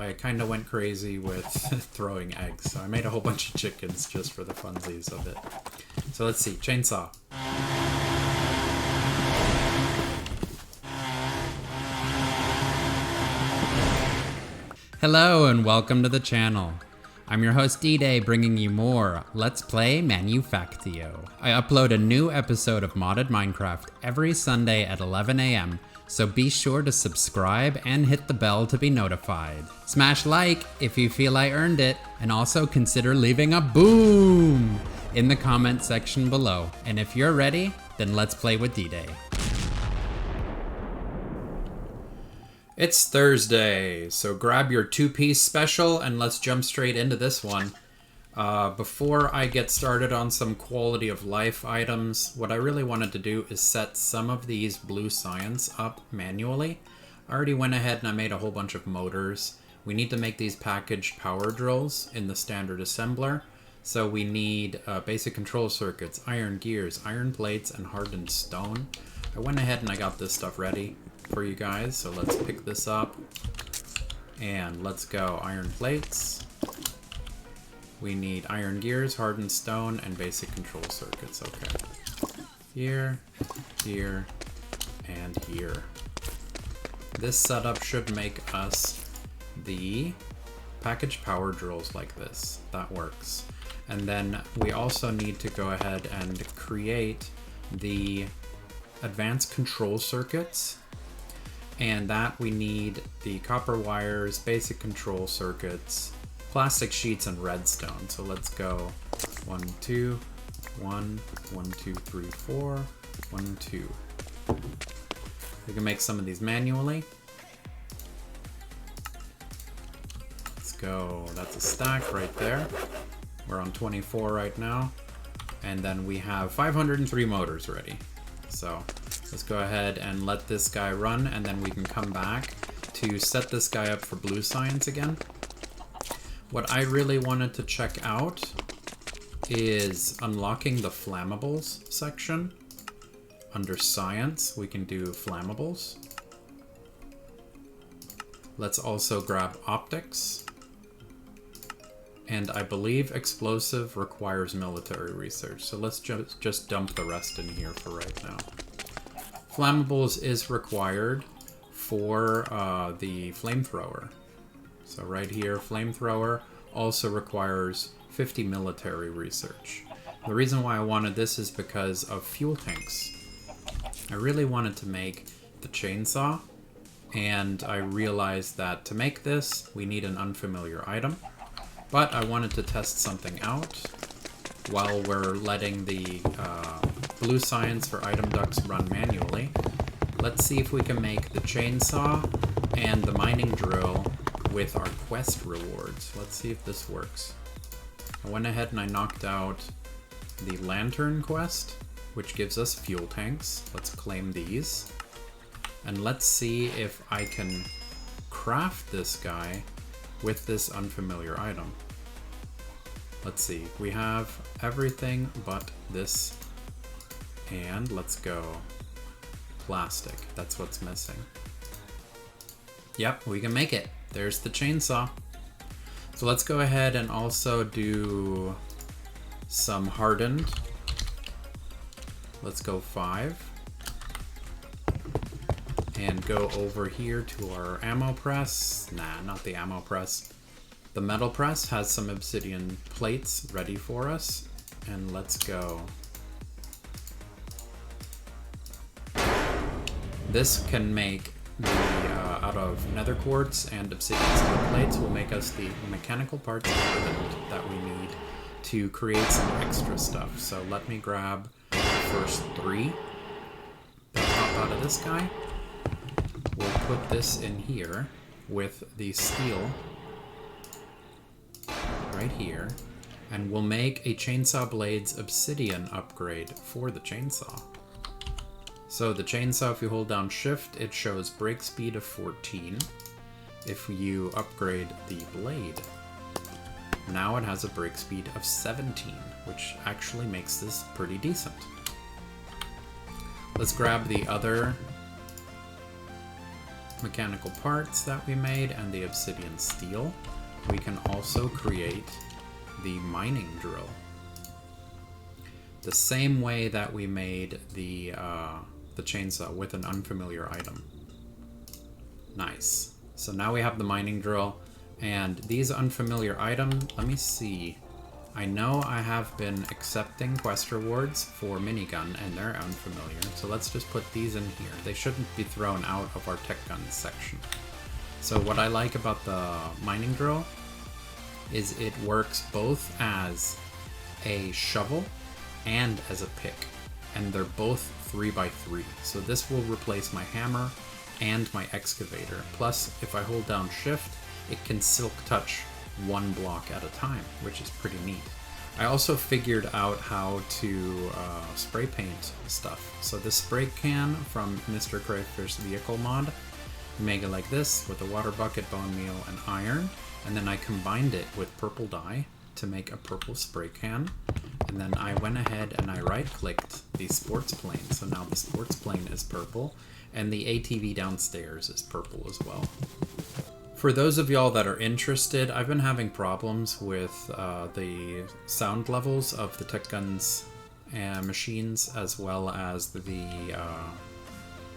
I kind of went crazy with throwing eggs, so I made a whole bunch of chickens just for the funsies of it. So let's see, chainsaw. Hello and welcome to the channel. I'm your host D-Day, bringing you more Let's Play Manufactio. I upload a new episode of Modded Minecraft every Sunday at 11 AM, so be sure to subscribe and hit the bell to be notified. Smash like if you feel I earned it, and also consider leaving a boom in the comment section below. And if you're ready, then let's play with D-Day. It's Thursday, so grab your two-piece special and let's jump straight into this one. Before I get started on some quality of life items, what I really wanted to do is set some of these blue science up manually. I already went ahead and I made a whole bunch of motors. We need to make these packaged power drills in the standard assembler. So we need basic control circuits, iron gears, iron plates, and hardened stone. I went ahead and I got this stuff ready for you guys, so let's pick this up and let's go. Iron plates, we need iron gears, hardened stone, and basic control circuits. Okay, here, here, and here. This setup should make us the packaged power drills like this. That works. And then we also need to go ahead and create the advanced control circuits. And that we need the copper wires, basic control circuits, plastic sheets, and redstone. So let's go 1, 2, 1, 1, 2, 3, 4, 1, 2. We can make some of these manually. Let's go, that's a stack right there. We're on 24 right now. And then we have 503 motors ready. So let's go ahead and let this guy run, and then we can come back to set this guy up for blue science again. What I really wanted to check out is unlocking the flammables section. Under science, we can do flammables. Let's also grab optics. And I believe explosive requires military research, so let's just dump the rest in here for right now. Flammables is required for the flamethrower. So right here, flamethrower also requires 50 military research. The reason why I wanted this is because of fuel tanks. I really wanted to make the chainsaw, and I realized that to make this, we need an unfamiliar item. But I wanted to test something out while we're letting the blue science for Itemducts run manually. Let's see if we can make the chainsaw and the mining drill with our quest rewards. Let's see if this works. I went ahead and I knocked out the lantern quest, which gives us fuel tanks. Let's claim these. And let's see if I can craft this guy with this unfamiliar item. Let's see, we have everything but this, and let's go plastic. That's what's missing. Yep, we can make it. There's the chainsaw. So let's go ahead and also do some hardened. Let's go 5. And go over here to our ammo press. Nah, not the ammo press. The metal press has some obsidian plates ready for us. And let's go. This can make the, out of nether quartz and obsidian steel plates, will make us the mechanical parts that we need to create some extra stuff. So let me grab the first 3 that pop out of this guy. We'll put this in here with the steel right here, and we'll make a chainsaw blades obsidian upgrade for the chainsaw. So the chainsaw, if you hold down shift, it shows break speed of 14. If you upgrade the blade, now it has a break speed of 17, which actually makes this pretty decent. Let's grab the other mechanical parts that we made and the obsidian steel, we can also create the mining drill. The same way that we made the chainsaw with an unfamiliar item. Nice. So now we have the mining drill, and these unfamiliar items, let me see. I know I have been accepting quest rewards for minigun, and they're unfamiliar, so let's just put these in here. They shouldn't be thrown out of our Techguns section. So what I like about the mining drill is it works both as a shovel and as a pick, and they're both 3x3. So this will replace my hammer and my excavator. Plus, if I hold down shift, it can silk touch one block at a time, which is pretty neat. I also figured out how to spray paint stuff. So this spray can from Mr. Crayfish vehicle mod, you make it like this with a water bucket, bone meal, and iron, and then I combined it with purple dye to make a purple spray can. And then I went ahead and I right-clicked the sports plane, so now the sports plane is purple, and the ATV downstairs is purple as well. For those of y'all that are interested, I've been having problems with the sound levels of the Techguns machines, as well as the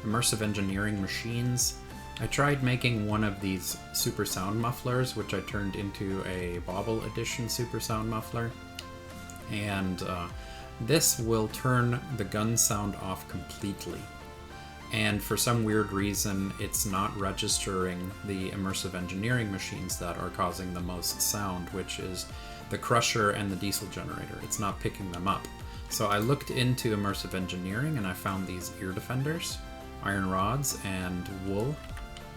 immersive engineering machines. I tried making one of these super sound mufflers, which I turned into a Bobble Edition super sound muffler. And this will turn the gun sound off completely. And for some weird reason, it's not registering the immersive engineering machines that are causing the most sound, which is the crusher and the diesel generator. It's not picking them up. So I looked into immersive engineering and I found these ear defenders, iron rods and wool,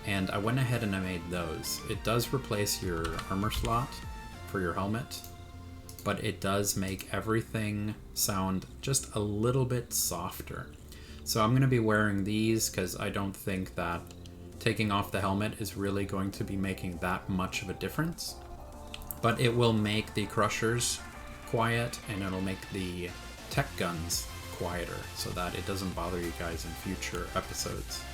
and I went ahead and I made those. It does replace your armor slot for your helmet, but it does make everything sound just a little bit softer. So I'm going to be wearing these because I don't think that taking off the helmet is really going to be making that much of a difference. But it will make the crushers quiet, and it'll make the Techguns quieter so that it doesn't bother you guys in future episodes.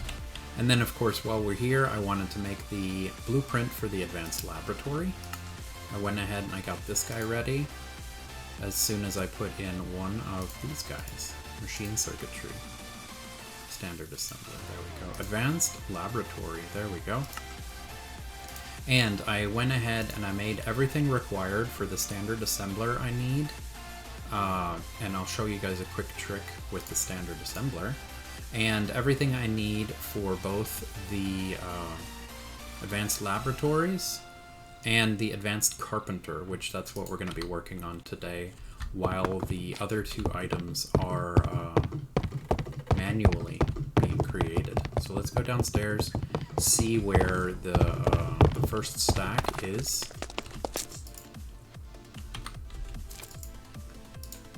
And then of course while we're here, I wanted to make the blueprint for the Advanced Laboratory. I went ahead and I got this guy ready as soon as I put in one of these guys. Machine circuitry. Standard assembler, there we go. Advanced Laboratory, there we go. And I went ahead and I made everything required for the standard assembler I need. And I'll show you guys a quick trick with the standard assembler. And everything I need for both the Advanced Laboratories and the Advanced Carpenter, which that's what we're going to be working on today, while the other two items are manually being created. So let's go downstairs, see where the first stack is.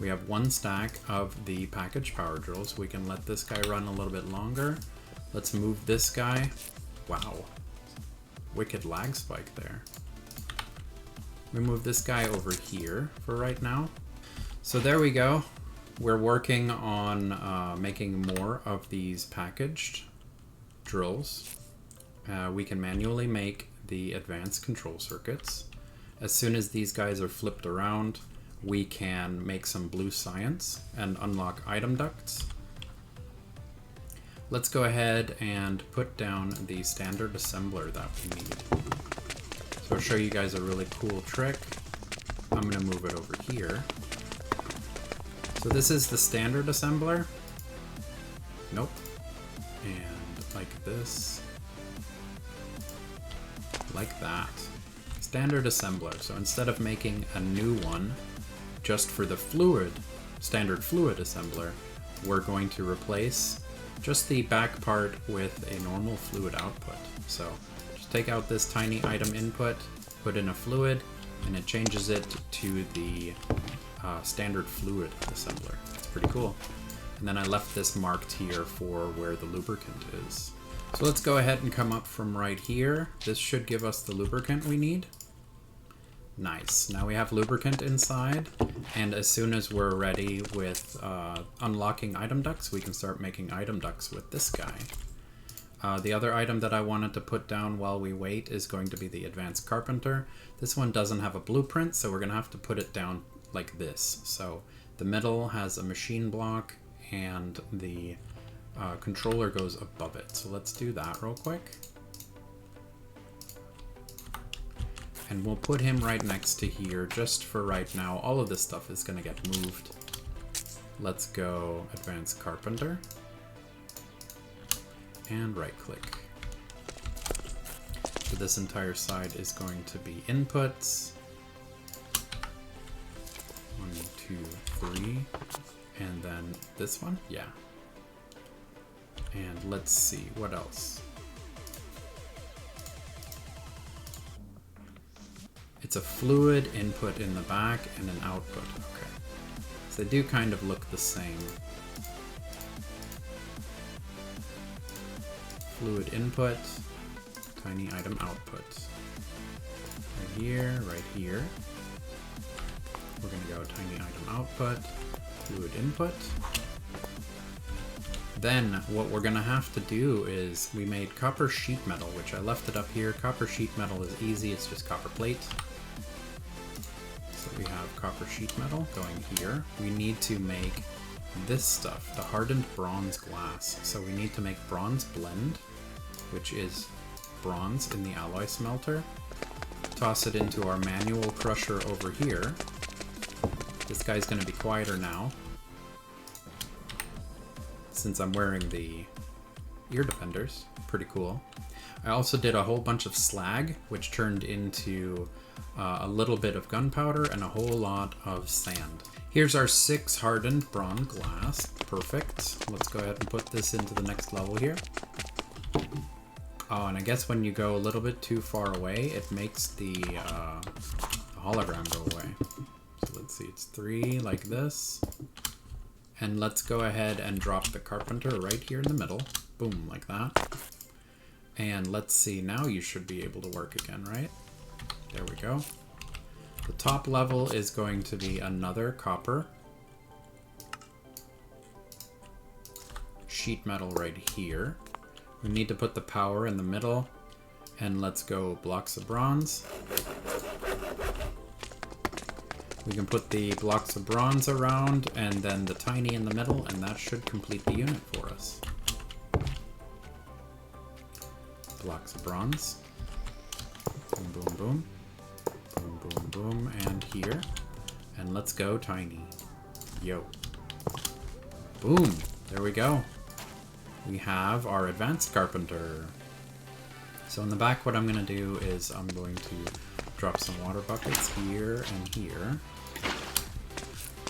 We have one stack of the package power drills. We can let this guy run a little bit longer. Let's move this guy. Wow. Wicked lag spike there. We move this guy over here for right now. So there we go. We're working on making more of these packaged drills. We can manually make the advanced control circuits. As soon as these guys are flipped around, we can make some blue science and unlock Itemducts. Let's go ahead and put down the standard assembler that we need. So I'll show you guys a really cool trick. I'm going to move it over here. So this is the standard assembler. Nope. And like this. Like that. Standard assembler. So instead of making a new one just for the standard fluid assembler, we're going to replace just the back part with a normal fluid output. So just take out this tiny item input, put in a fluid, and it changes it to the standard fluid assembler. It's pretty cool. And then I left this marked here for where the lubricant is. So let's go ahead and come up from right here. This should give us the lubricant we need. Nice. Now we have lubricant inside, and as soon as we're ready with unlocking Itemducts, we can start making Itemducts with this guy. The other item that I wanted to put down while we wait is going to be the Advanced Carpenter. This one doesn't have a blueprint, so we're going to have to put it down like this. So the middle has a machine block, and the controller goes above it. So let's do that real quick. And we'll put him right next to here just for right now. All of this stuff is going to get moved. Let's go Advanced Carpenter. And right click. So this entire side is going to be inputs. 1, 2, 3. And then this one? Yeah. And let's see, what else? It's a fluid input in the back and an output. Okay. So they do kind of look the same. Fluid input, tiny item output. Right here, right here. We're going to go tiny item output, fluid input. Then what we're going to have to do is we made copper sheet metal, which I left it up here. Copper sheet metal is easy, it's just copper plate. So we have copper sheet metal going here. We need to make this stuff, the hardened bronze glass. So we need to make bronze blend, which is bronze in the alloy smelter. Toss it into our manual crusher over here. This guy's going to be quieter now, since I'm wearing the ear defenders. Pretty cool. I also did a whole bunch of slag, which turned into a little bit of gunpowder and a whole lot of sand. Here's our 6 hardened bronze glass. Perfect. Let's go ahead and put this into the next level here. Oh, and I guess when you go a little bit too far away, it makes the hologram go away. So let's see, it's 3 like this. And let's go ahead and drop the carpenter right here in the middle. Boom, like that. And let's see, now you should be able to work again, right? There we go. The top level is going to be another copper sheet metal right here. We need to put the power in the middle, and let's go blocks of bronze. We can put the blocks of bronze around and then the tiny in the middle, and that should complete the unit for us. Blocks of bronze. Boom, boom, boom. Boom, boom, boom, and here. And let's go tiny. Yo. Boom. There we go. We have our Advanced Carpenter. So in the back, what I'm going to do is I'm going to drop some water buckets here and here.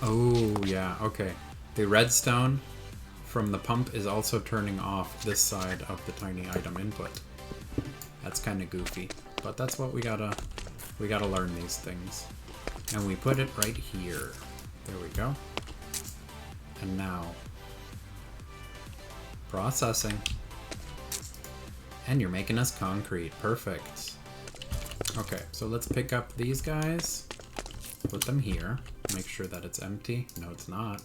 Oh, yeah, okay. The redstone from the pump is also turning off this side of the tiny item input. That's kind of goofy, but that's what we gotta learn these things. And we put it right here. There we go. And now, processing. And you're making us concrete. Perfect. Okay, so let's pick up these guys. Put them here. Make sure that it's empty. No, it's not.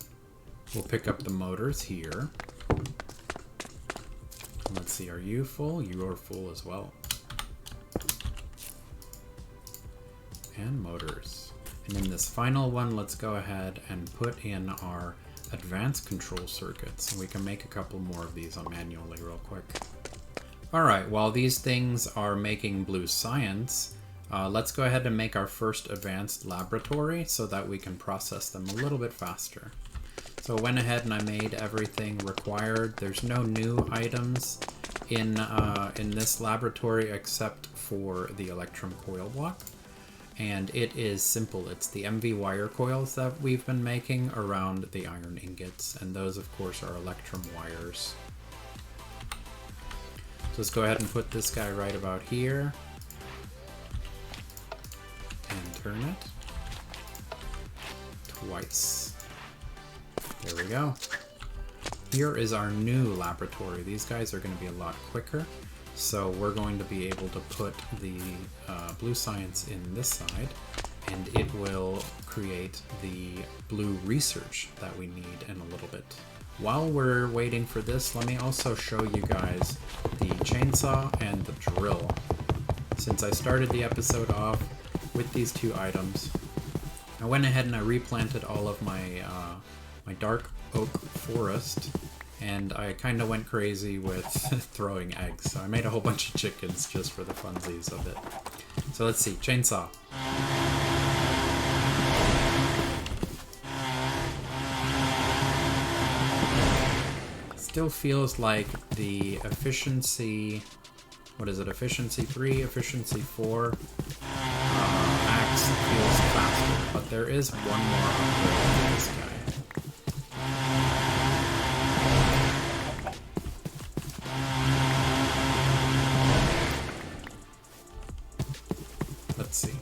We'll pick up the motors here. Let's see, are you full? You are full as well. And motors. And in this final one, let's go ahead and put in our advanced control circuits. We can make a couple more of these manually real quick. Alright, while these things are making blue science, let's go ahead and make our first advanced laboratory so that we can process them a little bit faster. So I went ahead and I made everything required. There's no new items in this laboratory except for the electrum coil block. And it is simple. It's the MV wire coils that we've been making around the iron ingots. And those, of course, are electrum wires. So let's go ahead and put this guy right about here. And turn it twice. There we go. Here is our new laboratory. These guys are going to be a lot quicker. So we're going to be able to put the blue science in this side, and it will create the blue research that we need in a little bit. while we're waiting for this, let me also show you guys the chainsaw and the drill. Since I started the episode off with these two items, I went ahead and I replanted all of my my dark oak forest, and I kind of went crazy with throwing eggs. So I made a whole bunch of chickens just for the funsies of it. So let's see, chainsaw. Still feels like the efficiency, what is it, efficiency 3, efficiency 4 axe feels faster, but there is one more upgrade to this guy. Let's see.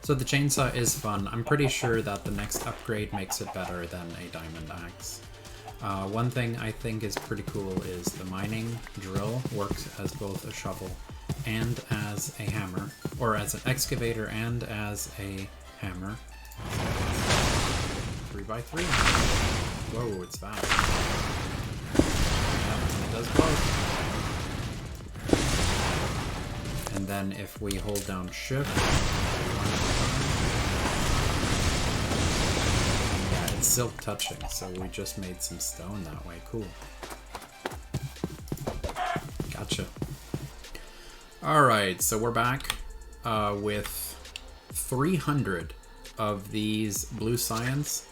So the chainsaw is fun. I'm pretty sure that the next upgrade makes it better than a diamond axe. One thing I think is pretty cool is the mining drill works as both a shovel and as a hammer, or as an excavator and as a hammer. 3x3. Whoa, it's fast. Yeah, it does both. And then if we hold down shift, yeah, it's silk touching, so we just made some stone that way. Cool. Gotcha. Alright, so we're back with 300 of these blue science,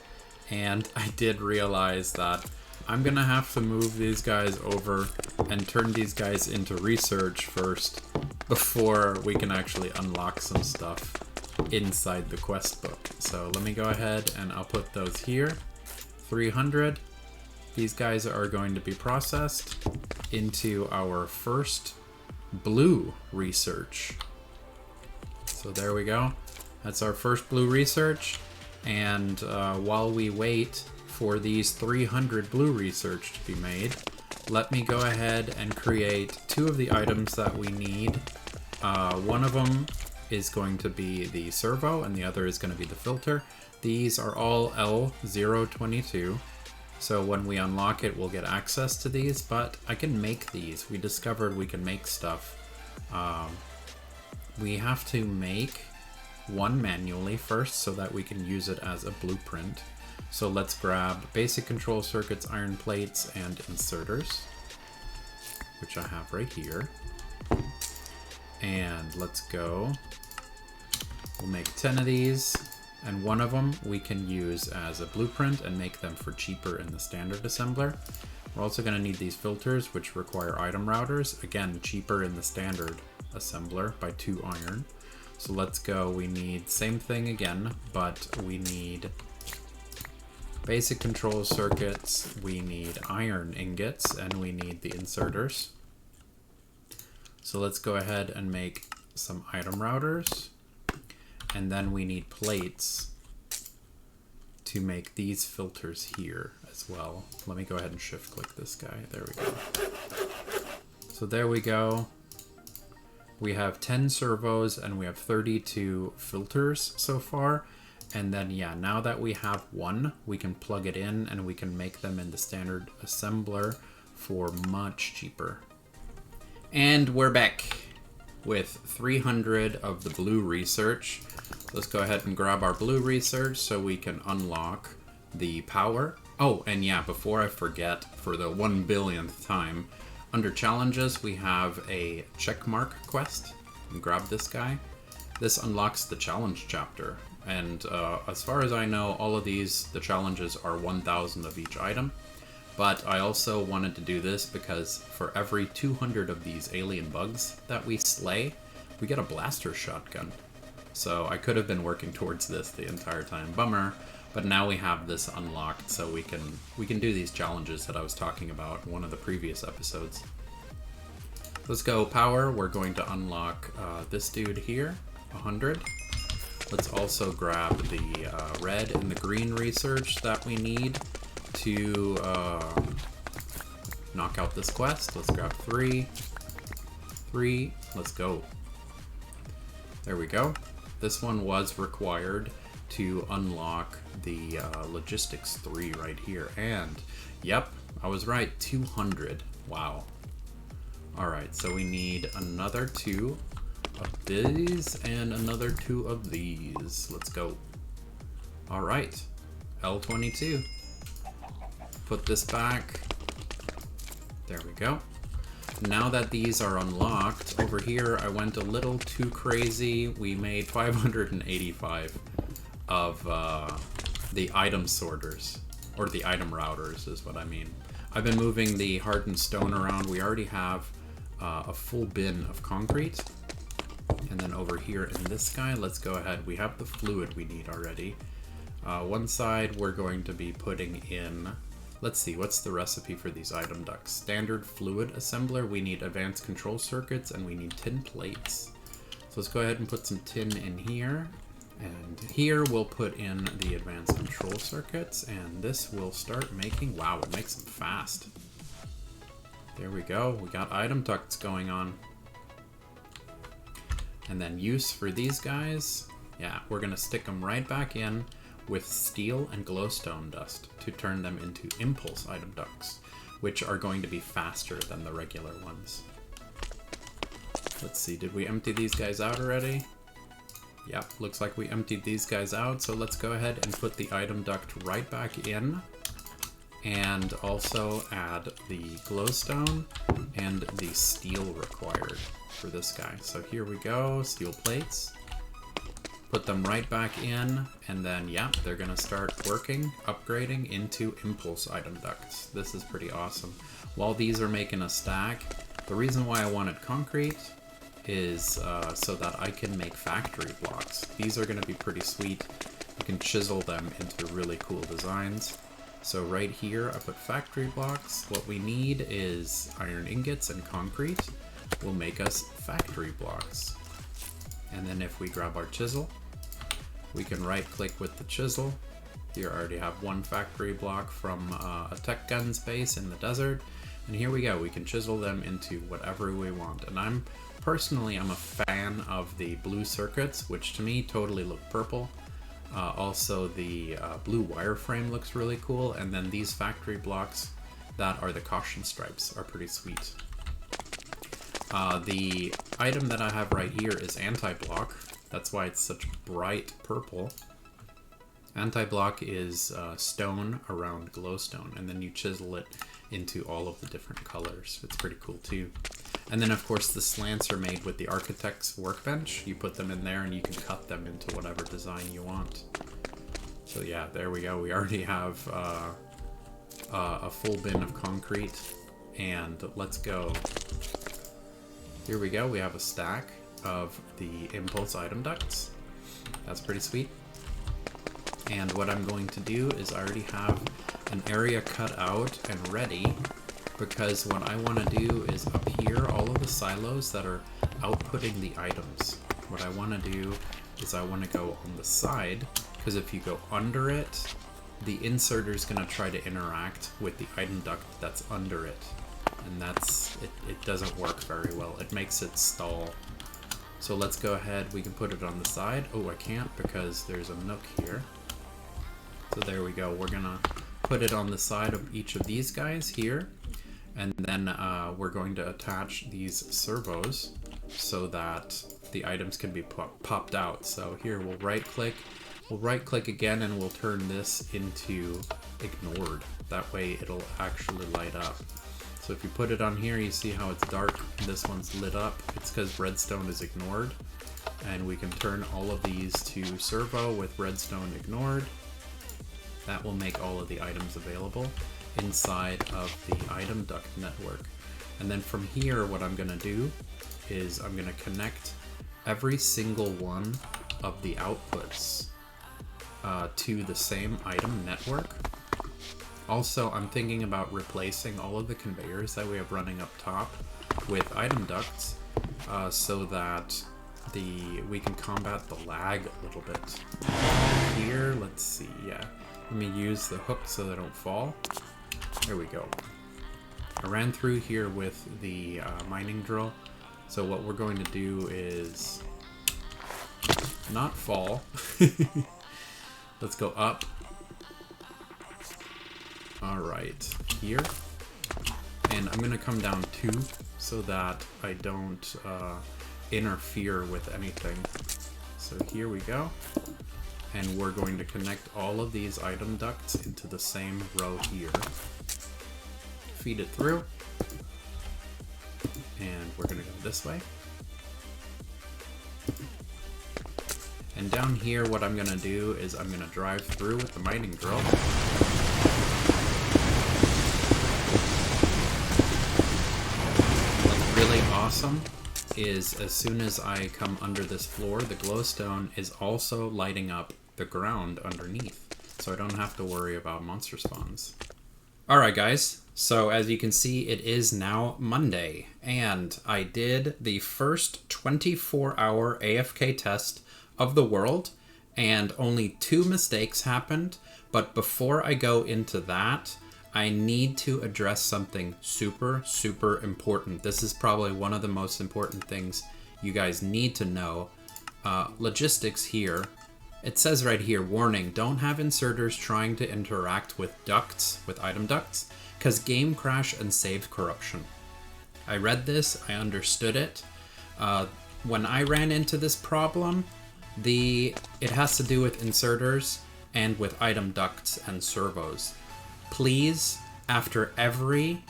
and I did realize that I'm gonna have to move these guys over and turn these guys into research first before we can actually unlock some stuff inside the quest book. So let me go ahead and I'll put those here. 300. These guys are going to be processed into our first blue research. So there we go. That's our first blue research. And while we wait for these 300 blue research to be made, let me go ahead and create 2 of the items that we need. One of them is going to be the servo and the other is going to be the filter. These are all L022. So when we unlock it, we'll get access to these, but I can make these. We discovered we can make stuff. We have to make one manually first so that we can use it as a blueprint. So let's grab basic control circuits, iron plates, and inserters, which I have right here. And let's go. We'll make 10 of these, and one of them we can use as a blueprint and make them for cheaper in the standard assembler. We're also going to need these filters, which require item routers. Again, cheaper in the standard assembler by 2 iron. So let's go. We need same thing again, but we need basic control circuits, we need iron ingots, and we need the inserters. So let's go ahead and make some item routers. And then we need plates to make these filters here as well. Let me go ahead and shift click this guy. There we go. So there we go. We have 10 servos and we have 32 filters so far. And then, yeah, now that we have one, we can plug it in and we can make them in the standard assembler for much cheaper. And we're back with 300 of the blue research. Let's go ahead and grab our blue research so we can unlock the power. Oh, and yeah, before I forget, for the 1 billionth time, under challenges, we have a checkmark quest. And grab this guy. This unlocks the challenge chapter. And as far as I know, all of these, the challenges are 1,000 of each item. But I also wanted to do this because for every 200 of these alien bugs that we slay, we get a blaster shotgun. So I could have been working towards this the entire time. Bummer. But now we have this unlocked, so we can do these challenges that I was talking about in one of the previous episodes. Let's go power. We're going to unlock this dude here, 100. Let's also grab the red and the green research that we need to knock out this quest. Let's grab 3. 3. Let's go. There we go. This one was required to unlock the logistics 3 right here. And, yep, I was right. 200. Wow. Alright, so we need another 2 of these and another 2 of these. Let's go. Alright. L22. Put this back. There we go. Now that these are unlocked, over here I went a little too crazy. We made 585 of the item sorters, or the item routers is what I mean. I've been moving the hardened stone around. We already have a full bin of concrete. And then over here in this guy, let's go ahead. We have the fluid we need already. One side we're going to be putting in, let's see, what's the recipe for these item ducts? Standard fluid assembler, we need advanced control circuits, and we need tin plates. So let's go ahead and put some tin in here. And here we'll put in the advanced control circuits, and this will start making, wow, it makes them fast. There we go, we got item ducts going on. And then use for these guys, yeah, we're gonna stick them right back in with steel and glowstone dust to turn them into impulse item ducts, which are going to be faster than the regular ones. Let's see, did we empty these guys out already? Yep, looks like we emptied these guys out, so let's go ahead and put the item duct right back in, and also add the glowstone and the steel required for this guy. So here we go, steel plates. Put them right back in, and then, yeah, they're gonna start working, upgrading into impulse item ducts. This is pretty awesome. While these are making a stack, the reason why I wanted concrete is so that I can make factory blocks. These are gonna be pretty sweet. You can chisel them into really cool designs. So right here, I put factory blocks. What we need is iron ingots and concrete will make us factory blocks. And then if we grab our chisel, we can right click with the chisel. Here I already have one factory block from a Techguns base in the desert. And here we go, we can chisel them into whatever we want. And I'm a fan of the blue circuits, which to me totally look purple. Also the blue wireframe looks really cool. And then these factory blocks that are the caution stripes are pretty sweet. The item that I have right here is anti-block. That's why it's such bright purple. Anti-block is stone around glowstone, and then you chisel it into all of the different colors. It's pretty cool too. And then of course the slants are made with the architect's workbench. You put them in there and you can cut them into whatever design you want. So yeah, there we go. We already have a full bin of concrete, and let's go. Here we go, we have a stack of the impulse item ducts. That's pretty sweet. And what I'm going to do is I already have an area cut out and ready, because what I want to do is up here, all of the silos that are outputting the items. What I want to do is I want to go on the side, because if you go under it, the inserter is going to try to interact with the item duct that's under it. And it doesn't work very well. It makes it stall. So let's go ahead, we can put it on the side. Oh, I can't because there's a nook here. So there we go. We're gonna put it on the side of each of these guys here. And then we're going to attach these servos so that the items can be popped out. So here we'll right click again, and we'll turn this into ignored. That way it'll actually light up. So if you put it on here, you see how it's dark, this one's lit up. It's because redstone is ignored. And we can turn all of these to servo with redstone ignored. That will make all of the items available inside of the item duct network. And then from here, what I'm gonna do is I'm gonna connect every single one of the outputs to the same item network. Also, I'm thinking about replacing all of the conveyors that we have running up top with item ducts so that we can combat the lag a little bit. Here, let's see, yeah. Let me use the hook so they don't fall. There we go. I ran through here with the mining drill. So what we're going to do is not fall. Let's go up. Alright, here. And I'm going to come down 2 so that I don't interfere with anything. So here we go. And we're going to connect all of these item ducts into the same row here. Feed it through. And we're going to go this way. And down here, what I'm going to do is I'm going to drive through with the mining drill. What's really awesome is as soon as I come under this floor, the glowstone is also lighting up the ground underneath. So I don't have to worry about monster spawns. Alright guys, so as you can see, it is now Monday, and I did the first 24-hour AFK test of the world, and only 2 mistakes happened. But before I go into that, I need to address something super important. This is probably one of the most important things you guys need to know. Logistics here. It says right here, warning, don't have inserters trying to interact with ducts, with item ducts, because game crash and save corruption. I read this, I understood it. When I ran into this problem, it has to do with inserters and with item ducts and servos. Please, after every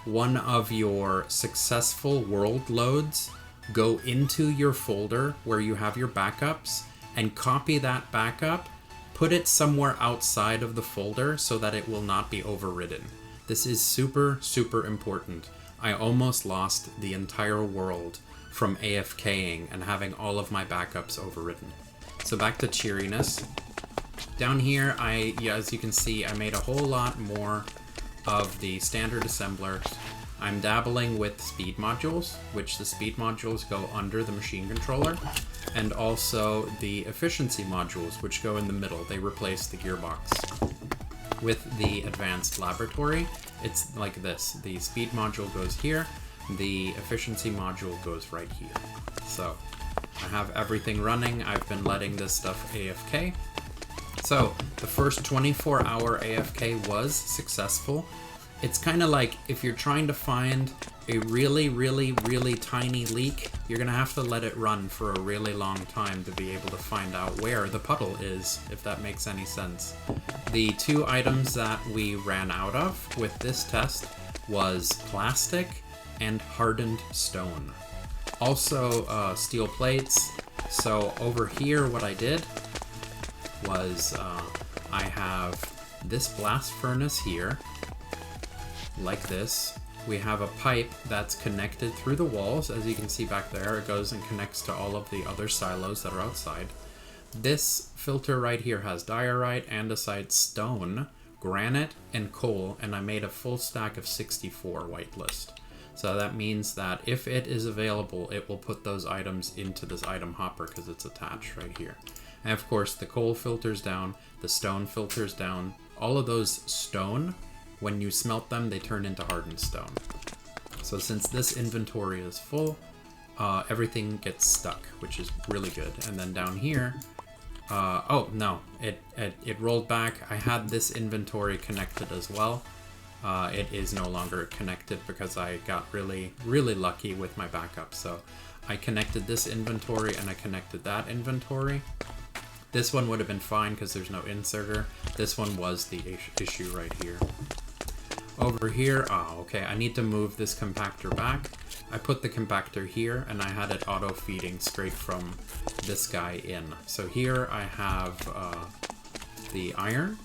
one of your successful world loads, go into your folder where you have your backups and copy that backup, put it somewhere outside of the folder so that it will not be overridden. This is super important. I almost lost the entire world from AFKing and having all of my backups overridden. So back to cheeriness. Down here, as you can see, I made a whole lot more of the standard assemblers. I'm dabbling with speed modules, which the speed modules go under the machine controller, and also the efficiency modules, which go in the middle. They replace the gearbox. With the advanced laboratory, it's like this. The speed module goes here, the efficiency module goes right here. So I have everything running. I've been letting this stuff AFK. So the first 24-hour AFK was successful. It's kind of like if you're trying to find a really tiny leak, you're going to have to let it run for a really long time to be able to find out where the puddle is, if that makes any sense. The 2 items that we ran out of with this test was plastic and hardened stone. Also steel plates. So over here what I did was I have this blast furnace here, like this. We have a pipe that's connected through the walls, as you can see back there. It goes and connects to all of the other silos that are outside. This filter right here has diorite, andesite, stone, granite, and coal, and I made a full stack of 64 whitelist. So that means that if it is available, it will put those items into this item hopper because it's attached right here. And of course, the coal filters down, the stone filters down. All of those stone, when you smelt them, they turn into hardened stone. So since this inventory is full, everything gets stuck, which is really good. And then down here, oh no, it rolled back. I had this inventory connected as well. It is no longer connected because I got really lucky with my backup. So I connected this inventory and I connected that inventory. This one would have been fine because there's no inserter. This one was the issue right here. Over here, oh, okay, I need to move this compactor back. I put the compactor here and I had it auto feeding straight from this guy in. So here I have the iron,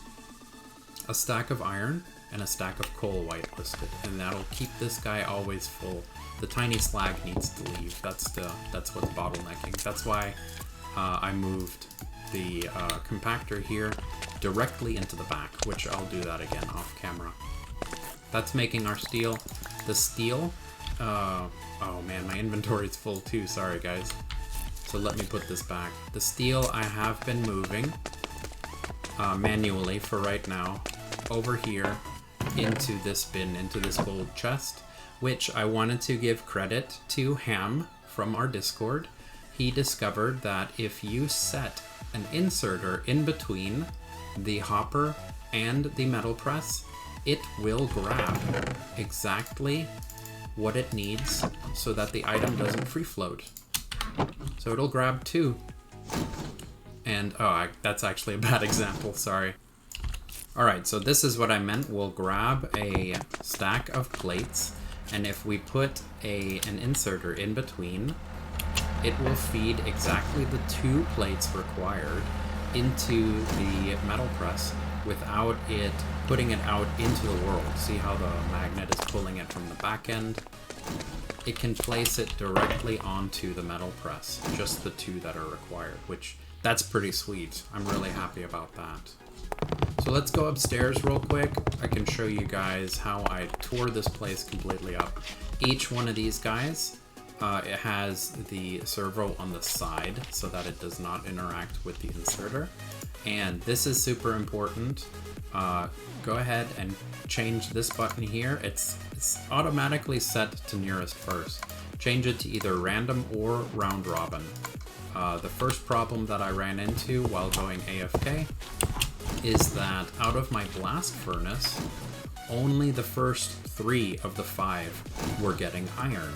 a stack of iron, and a stack of coal whitelisted, and that'll keep this guy always full. The tiny slag needs to leave. That's what's bottlenecking. That's why I moved the compactor here directly into the back, which I'll do that again off camera. That's making our steel. The steel, oh man, my inventory is full too, sorry guys. So let me put this back. The steel I have been moving manually for right now over here into this bin, into this gold chest, which I wanted to give credit to Ham from our Discord. He discovered that if you set an inserter in between the hopper and the metal press, it will grab exactly what it needs so that the item doesn't free float. So it'll grab 2. And, that's actually a bad example, sorry. Alright, so this is what I meant. We'll grab a stack of plates, and if we put an inserter in between, it will feed exactly the 2 plates required into the metal press without it putting it out into the world. See how the magnet is pulling it from the back end? It can place it directly onto the metal press, just the 2 that are required, which that's pretty sweet. I'm really happy about that. So let's go upstairs real quick. I can show you guys how I tore this place completely up. Each one of these guys, it has the servo on the side so that it does not interact with the inserter. And this is super important. Go ahead and change this button here. It's automatically set to nearest first. Change it to either random or round robin. The first problem that I ran into while going AFK is that out of my blast furnace, only the first 3 of the 5 were getting iron.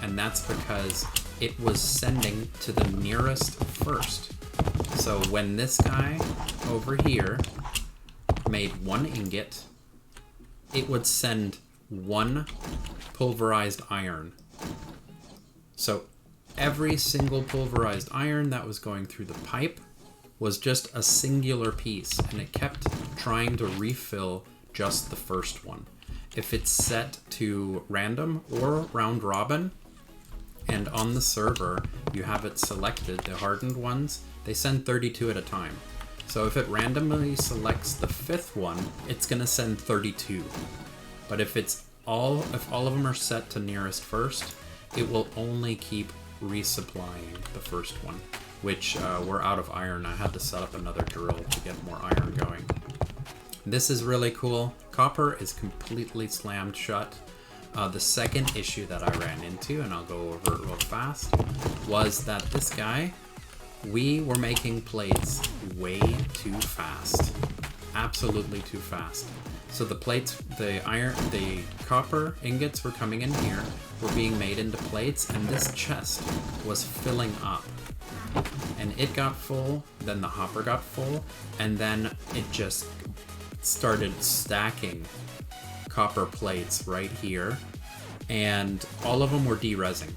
And that's because it was sending to the nearest first. So when this guy over here made 1 ingot, it would send 1 pulverized iron. So every single pulverized iron that was going through the pipe was just a singular piece, and it kept trying to refill just the first one. If it's set to random or round robin, and on the server you have it selected, the hardened ones, they send 32 at a time. So if it randomly selects the 5th one, it's gonna send 32. But if all of them are set to nearest first, it will only keep resupplying the first one, which we're out of iron. I had to set up another drill to get more iron going. This is really cool. Copper is completely slammed shut. The second issue that I ran into, and I'll go over it real fast, was that this guy, we were making plates way too fast. Absolutely too fast. So the plates, the copper ingots were coming in here, were being made into plates, and this chest was filling up. And it got full, then the hopper got full, and then it just started stacking copper plates right here, and all of them were derezzing.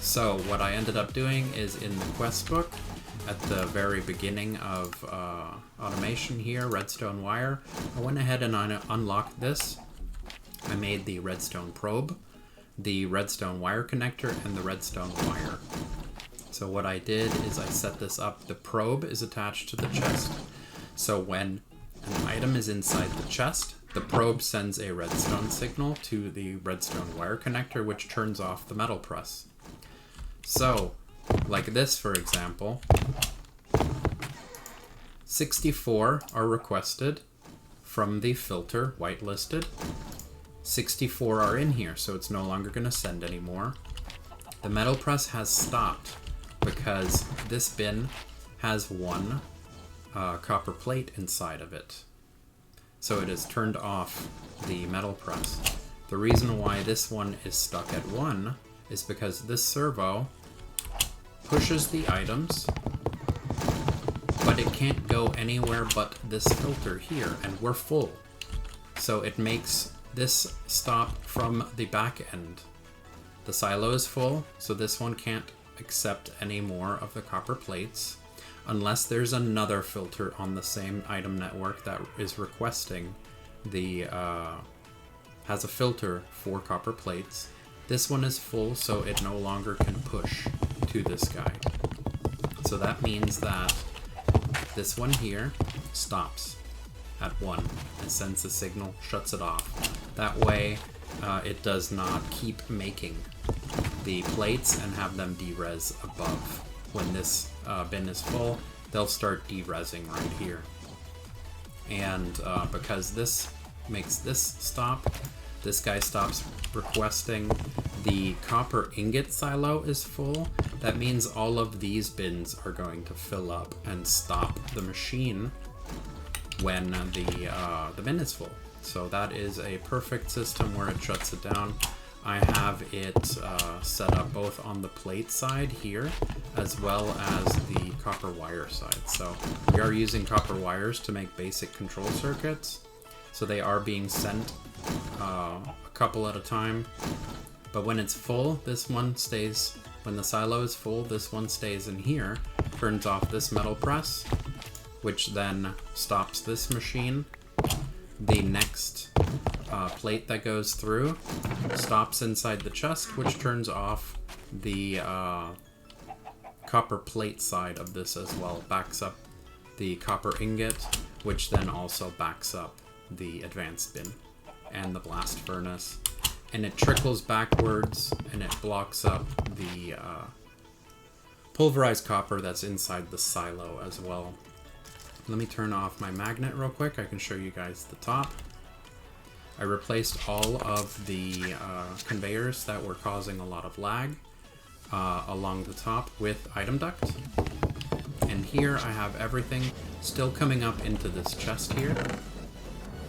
So what I ended up doing is in the quest book, at the very beginning of automation here, redstone wire, I went ahead and unlocked this. I made the redstone probe, the redstone wire connector, and the redstone wire. So what I did is I set this up. The probe is attached to the chest. So when an item is inside the chest, the probe sends a redstone signal to the redstone wire connector, which turns off the metal press. So, like this, for example, 64 are requested from the filter, whitelisted. 64 are in here, so it's no longer going to send anymore. The metal press has stopped because this bin has 1 copper plate inside of it. So it has turned off the metal press. The reason why this one is stuck at 1 is because this servo pushes the items, but it can't go anywhere but this filter here, and we're full. So it makes this stop from the back end. The silo is full, so this one can't accept any more of the copper plates unless there's another filter on the same item network that is requesting the has a filter for copper plates. This one is full, so it no longer can push to this guy. So that means that this one here stops at 1 and sends a signal, shuts it off. That way it does not keep making the plates and have them derez above. When this bin is full, they'll start derezzing right here. And because this makes this stop. This guy stops requesting. The copper ingot silo is full. That means all of these bins are going to fill up and stop the machine when the bin is full. So that is a perfect system where it shuts it down. I have it set up both on the plate side here as well as the copper wire side. So we are using copper wires to make basic control circuits. So they are being sent a couple at a time. But when it's full, this one stays. When the silo is full, this one stays in here, turns off this metal press, which then stops this machine. The next plate that goes through stops inside the chest, which turns off the copper plate side of this as well. Backs up the copper ingot, which then also backs up the advanced bin and the blast furnace. And it trickles backwards and it blocks up the pulverized copper that's inside the silo as well. Let me turn off my magnet real quick. I can show you guys the top. I replaced all of the conveyors that were causing a lot of lag along the top with Itemduct. And here I have everything still coming up into this chest here.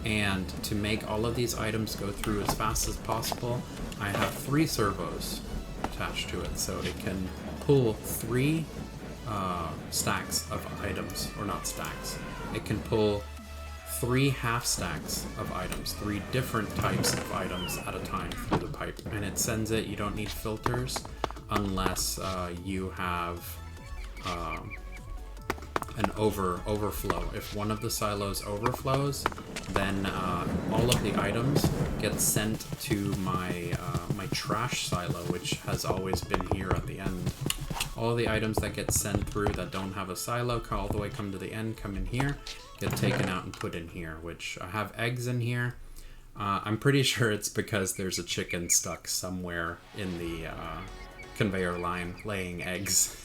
And to make all of these items go through as fast as possible, I have 3 servos attached to it. So it can pull 3 stacks of items, or not stacks. It can pull 3 half stacks of items, 3 different types of items at a time through the pipe. And it sends it, you don't need filters unless you have an overflow. If one of the silos overflows, then all of the items get sent to my my trash silo, which has always been here at the end. All the items that get sent through that don't have a silo all the way come to the end, come in here, get taken out and put in here, which I have eggs in here. I'm pretty sure it's because there's a chicken stuck somewhere in the conveyor line laying eggs.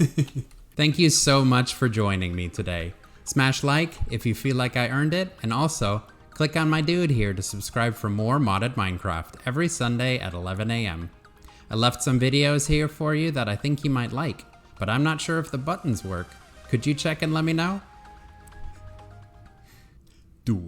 Thank you so much for joining me today. Smash like if you feel like I earned it, and also click on my dude here to subscribe for more modded Minecraft every Sunday at 11 AM. I left some videos here for you that I think you might like, but I'm not sure if the buttons work. Could you check and let me know? Do it.